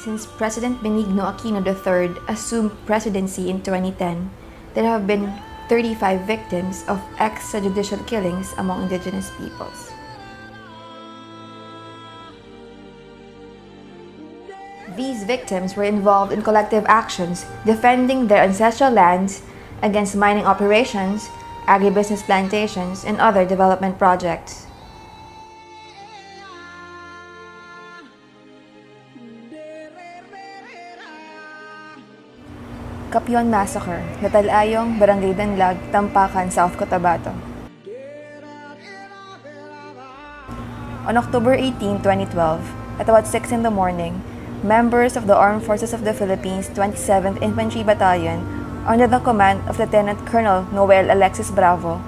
Since President Benigno Aquino III assumed presidency in 2010, there have been 35 victims of extrajudicial killings among indigenous peoples. These victims were involved in collective actions defending their ancestral lands against mining operations, agribusiness plantations, and other development projects. Capion Massacre, Natalayong, Barangay Danlag, Tampakan, South Cotabato. On October 18, 2012, at about 6 in the morning, members of the Armed Forces of the Philippines 27th Infantry Battalion, under the command of Lieutenant Colonel Noel Alexis Bravo,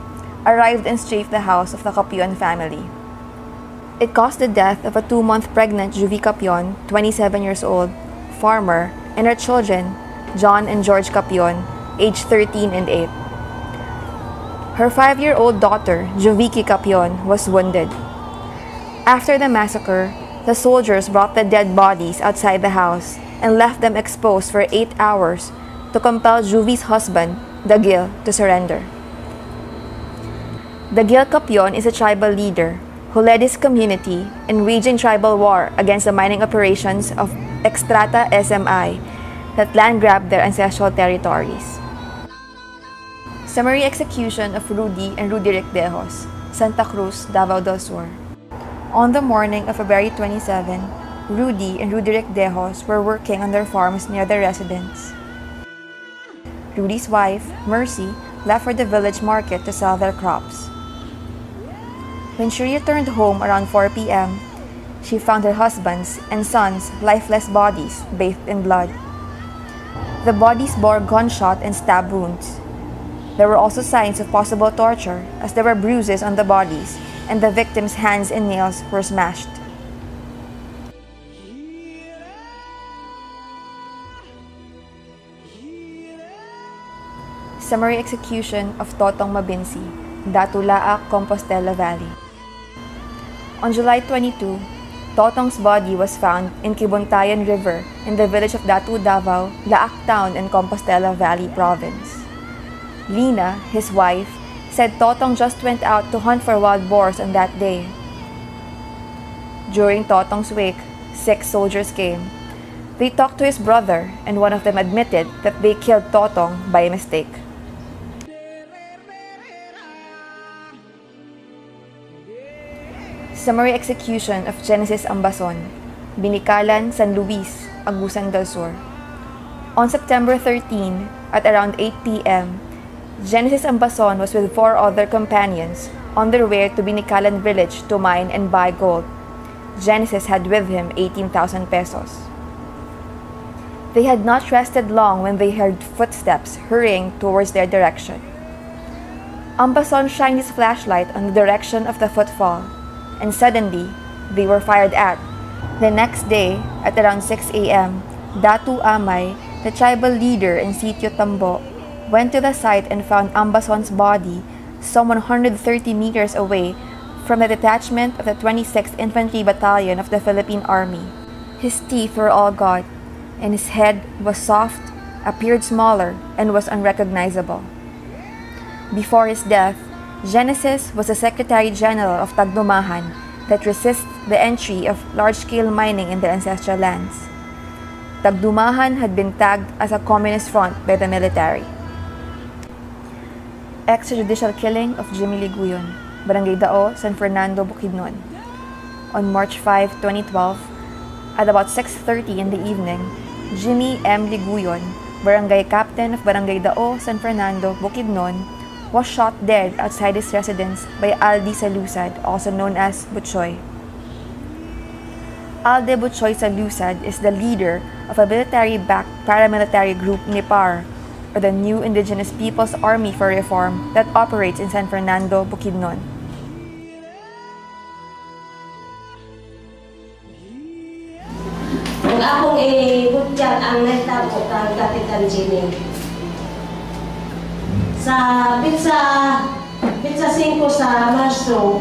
arrived and strafed the house of the Capion family. It caused the death of a 2-month pregnant Juvie Capion, 27 years old, farmer, and her children, John and George Capion, aged 13 and 8. Her 5-year-old daughter, Jovicky Capion, was wounded. After the massacre, the soldiers brought the dead bodies outside the house and left them exposed for 8 hours to compel Juvie's husband, Dagil, to surrender. Dagil Capion is a tribal leader who led his community in waging tribal war against the mining operations of Extrata SMI that land-grabbed their ancestral territories. Summary execution of Rudy and Rudy Recdejos, Santa Cruz, Davao del Sur. On the morning of February 27, Rudy and Rudy Recdejos were working on their farms near their residence. Rudy's wife, Mercy, left for the village market to sell their crops. When she returned home around 4 p.m., she found her husband's and son's lifeless bodies bathed in blood. The bodies bore gunshot and stab wounds. There were also signs of possible torture, as there were bruises on the bodies and the victims' hands and nails were smashed. Summary execution of Totong Mabinsi, Datu-Laak, Compostela Valley. On July 22, Totong's body was found in Kibuntayan River in the village of Datu Davao, Laak Town, and Compostela Valley Province. Lina, his wife, said Totong just went out to hunt for wild boars on that day. During Totong's wake, 6 soldiers came. They talked to his brother, and one of them admitted that they killed Totong by mistake. Summary execution of Genesis Ambason, Binikalan, San Luis, Agusan del Sur. On September 13, at around 8 p.m., Genesis Ambason was with 4 other companions on their way to Binikalan village to mine and buy gold. Genesis had with him 18,000 pesos. They had not rested long when they heard footsteps hurrying towards their direction. Ambason shined his flashlight on the direction of the footfall, and suddenly, they were fired at. The next day, at around 6 a.m., Datu Amay, the tribal leader in Sitio Tambo, went to the site and found Ambason's body some 130 meters away from the detachment of the 26th Infantry Battalion of the Philippine Army. His teeth were all gone, and his head was soft, appeared smaller, and was unrecognizable. Before his death, Genesis was the Secretary General of Tagdumahan that resists the entry of large-scale mining in their ancestral lands. Tagdumahan had been tagged as a communist front by the military. Extrajudicial killing of Jimmy Liguyon, Barangay Dao, San Fernando, Bukidnon. On March 5, 2012, at about 6:30 in the evening, Jimmy M. Liguyon, Barangay Captain of Barangay Dao, San Fernando, Bukidnon, was shot dead outside his residence by Aldi Salusad, also known as Butchoy. Alde Butchoy Salusad is the leader of a military-backed paramilitary group NIPAR, or the New Indigenous Peoples Army for Reform, that operates in San Fernando, Bukidnon. Ang akong ibutyan ang nagtabo kang Kapitan Jimmy. Sa Pizza 5 sa Marso.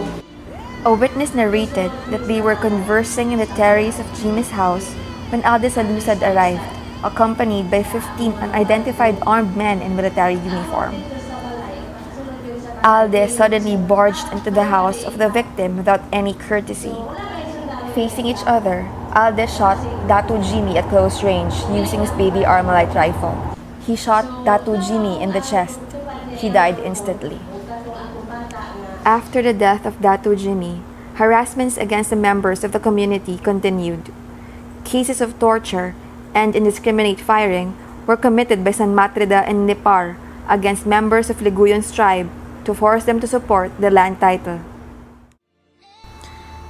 A witness narrated that they were conversing in the terrace of Jimmy's house when Alde Salusad arrived, accompanied by 15 unidentified armed men in military uniform. Alde suddenly barged into the house of the victim without any courtesy. Facing each other, Alde shot Datu Jimmy at close range using his baby Armalite rifle. He shot Datu Jimmy in the chest. He died instantly. After the death of Datu Jimmy, harassments against the members of the community continued. Cases of torture and indiscriminate firing were committed by San Matrida and Nipar against members of Liguyon's tribe to force them to support the land title.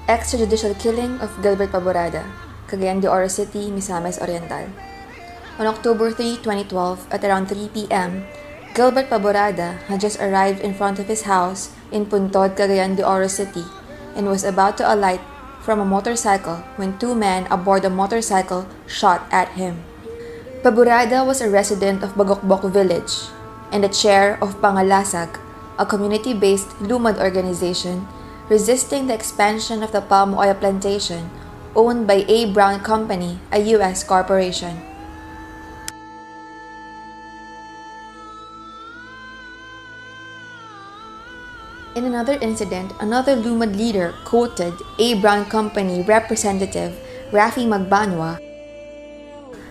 Extrajudicial killing of Gilbert Paborada, Cagayan de Oro City, Misamis Oriental. On October 3, 2012, at around 3 p.m., Gilbert Paborada had just arrived in front of his house in Puntod, Cagayan de Oro City and was about to alight from a motorcycle when two men aboard a motorcycle shot at him. Paborada was a resident of Bagokbok village and the chair of Pangalasag, a community-based lumad organization resisting the expansion of the palm oil plantation owned by A. Brown Company, a U.S. corporation. In another incident, another lumad leader quoted A. Brown Company representative Rafi Magbanwa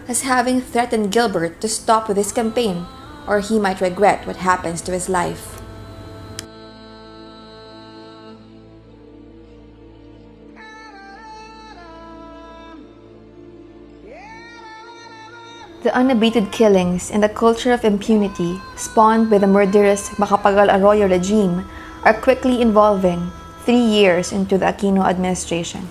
as having threatened Gilbert to stop with his campaign or he might regret what happens to his life. The unabated killings and the culture of impunity spawned by the murderous Macapagal Arroyo regime are quickly evolving 3 years into the Aquino administration.